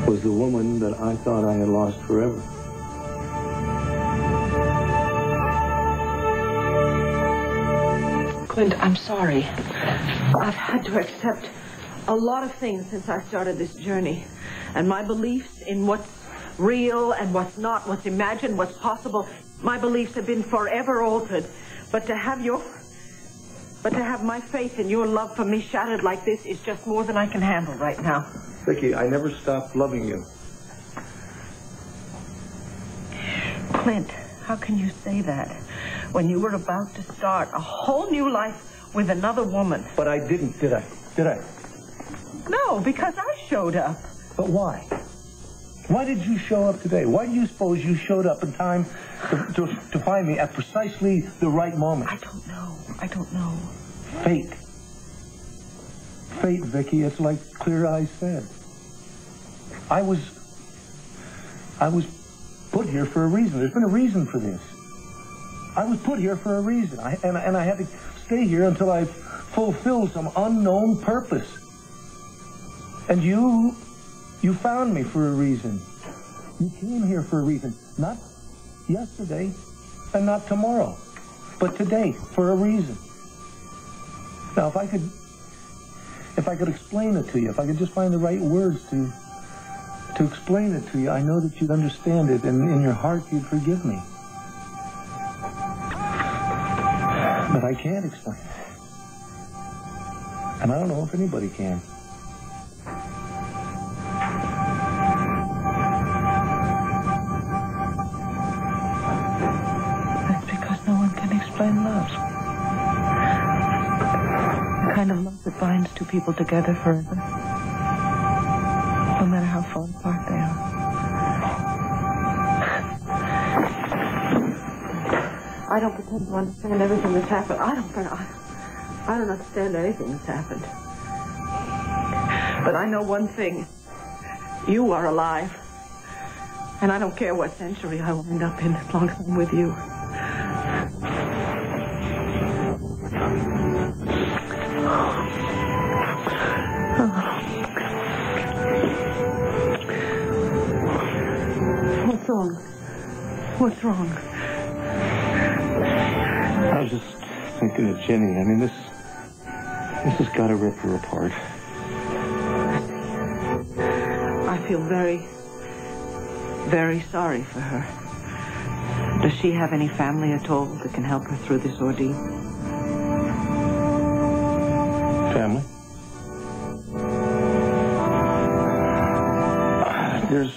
was the woman that I thought I had lost forever. Clint, I'm sorry. I've had to accept a lot of things since I started this journey. And my beliefs in what's real and what's not, what's imagined, what's possible, my beliefs have been forever altered. But to have my faith in your love for me shattered like this is just more than I can handle right now. Viki, I never stopped loving you. Clint, how can you say that when you were about to start a whole new life with another woman? But I didn't, did I? Did I? No, because I showed up. But why? Why did you show up today? Why do you suppose you showed up in time to find me at precisely the right moment? I don't know. I don't know. Fate. Fate, Viki, it's like Clear Eyes said. I was put here for a reason. There's been a reason for this. I was put here for a reason. And I had to stay here until I fulfilled some unknown purpose. And you found me for a reason. You came here for a reason. Not yesterday and not tomorrow, but today for a reason. Now, if I could explain it to you, if I could just find the right words to explain it to you, I know that you'd understand it, and in your heart you'd forgive me. But I can't explain it. And I don't know if anybody can. That's because no one can explain love. The kind of love that binds two people together forever, no matter how far apart they are. I don't pretend to understand everything that's happened. I don't understand anything that's happened. But I know one thing. You are alive. And I don't care what century I wind up in as long as I'm with you. What's wrong? What's wrong? I was just thinking of Ginny. I mean, this has got to rip her apart. I feel very, very sorry for her. Does she have any family at all that can help her through this ordeal? Family? There's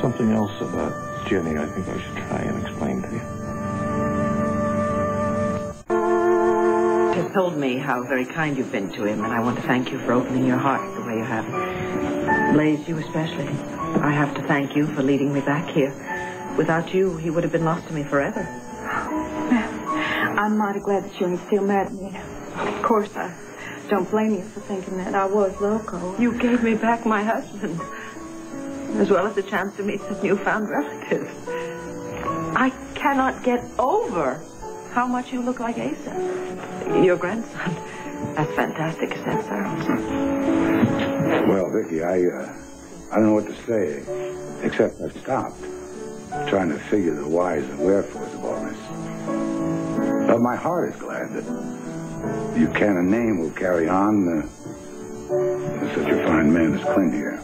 something else about Ginny I think I should try and explain to you. You've told me how very kind you've been to him, and I want to thank you for opening your heart the way you have. Blaze, you especially. I have to thank you for leading me back here. Without you, he would have been lost to me forever. I'm mighty glad that you still mad at me. Of course, I don't blame you for thinking that I was loco. You gave me back my husband, as well as a chance to meet some newfound relatives. I cannot get over how much you look like Asa, your grandson. That's fantastic, is that, sir? Well, Viki, I don't know what to say, except I've stopped trying to figure the whys and wherefores of all this. But my heart is glad that Buchanan name will carry on with such a fine man as Clint here.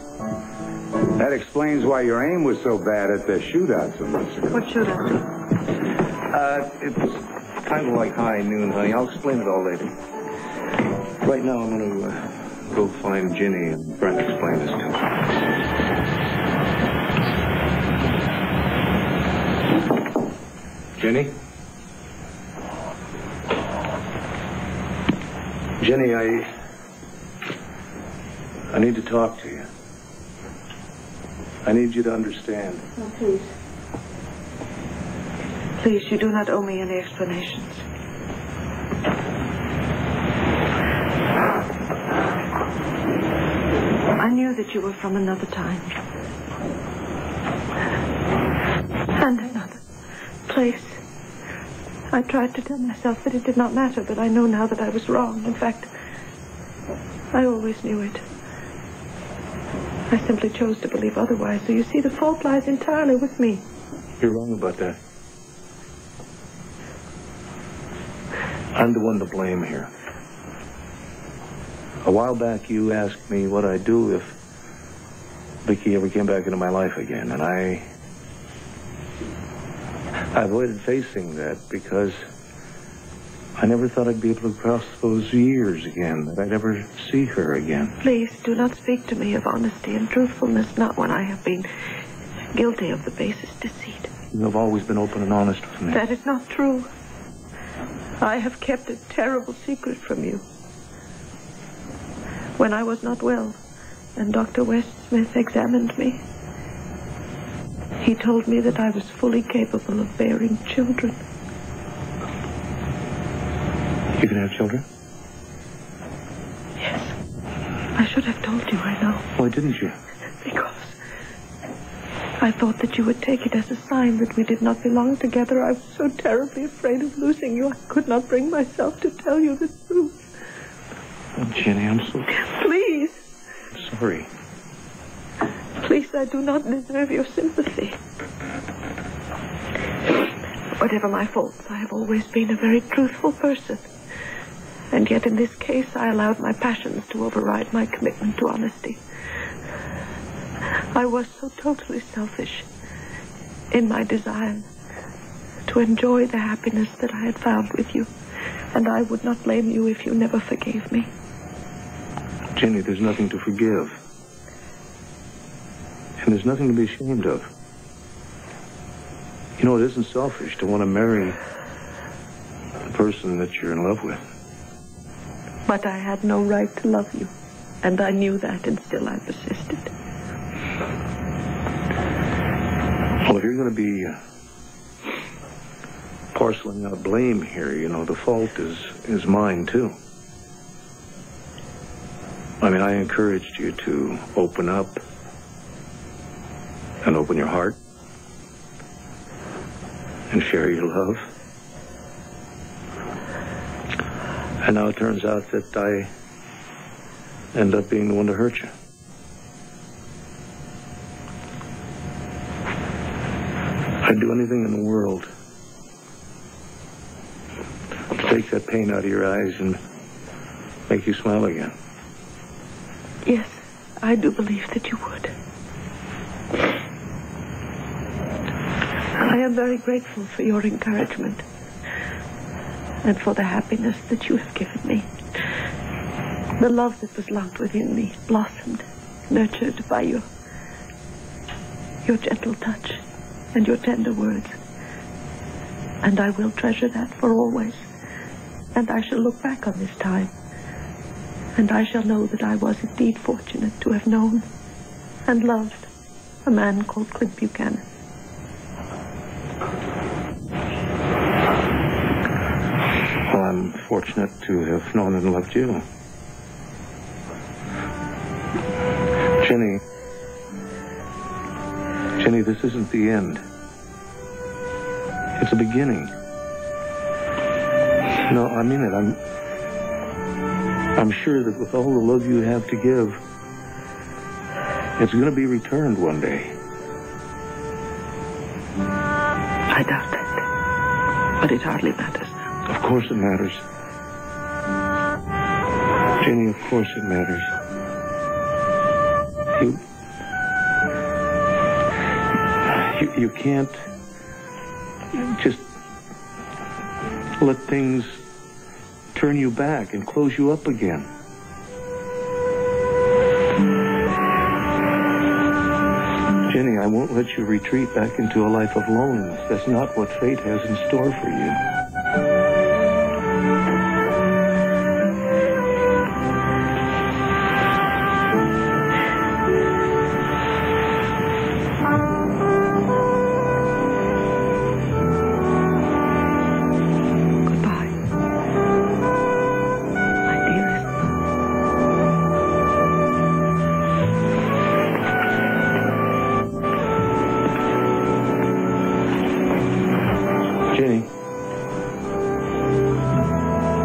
That explains why your aim was so bad at the shootout some months ago. What shootout? It was kind of like high noon, honey. I'll explain it all later. Right now, I'm going to go find Ginny and Brent explain this to her. Ginny? Ginny, I need to talk to you. I need you to understand. Oh, please. Please, you do not owe me any explanations. I knew that you were from another time. And another place. I tried to tell myself that it did not matter, but I know now that I was wrong. In fact, I always knew it. I simply chose to believe otherwise. So you see, the fault lies entirely with me. You're wrong about that. I'm the one to blame here. A while back, you asked me what I'd do if Viki ever came back into my life again, and I avoided facing that because I never thought I'd be able to cross those years again, that I'd ever see her again. Please, do not speak to me of honesty and truthfulness, not when I have been guilty of the basest deceit. You have always been open and honest with me. That is not true. I have kept a terrible secret from you. When I was not well, and Dr. Westsmith examined me, he told me that I was fully capable of bearing children. You can have children? Yes. I should have told you, I know. Why didn't you? Because I thought that you would take it as a sign that we did not belong together. I was so terribly afraid of losing you, I could not bring myself to tell you the truth. Oh, Jenny, I'm so... Please. I'm sorry. Please, I do not deserve your sympathy. Whatever my faults, I have always been a very truthful person. And yet in this case, I allowed my passions to override my commitment to honesty. I was so totally selfish in my desire to enjoy the happiness that I had found with you. And I would not blame you if you never forgave me. Jenny, there's nothing to forgive. And there's nothing to be ashamed of. You know, it isn't selfish to want to marry the person that you're in love with. But I had no right to love you. And I knew that, and still I persisted. Well, if you're going to be parceling out blame here, you know, the fault is mine, too. I mean, I encouraged you to open up and open your heart and share your love. And now it turns out that I end up being the one to hurt you. I'd do anything in the world to take that pain out of your eyes and make you smile again. Yes, I do believe that you would. I am very grateful for your encouragement and for the happiness that you have given me. The love that was locked within me blossomed, nurtured by your gentle touch and your tender words. And I will treasure that for always. And I shall look back on this time, and I shall know that I was indeed fortunate to have known and loved a man called Clint Buchanan. Well, I'm fortunate to have known and loved you. Jenny, this isn't the end. It's a beginning. No, I mean it. I'm sure that with all the love you have to give, it's going to be returned one day. I doubt that. But it hardly matters now. Of course it matters. Jenny, of course it matters. You can't just let things turn you back and close you up again. Jenny, I won't let you retreat back into a life of loneliness. That's not what fate has in store for you.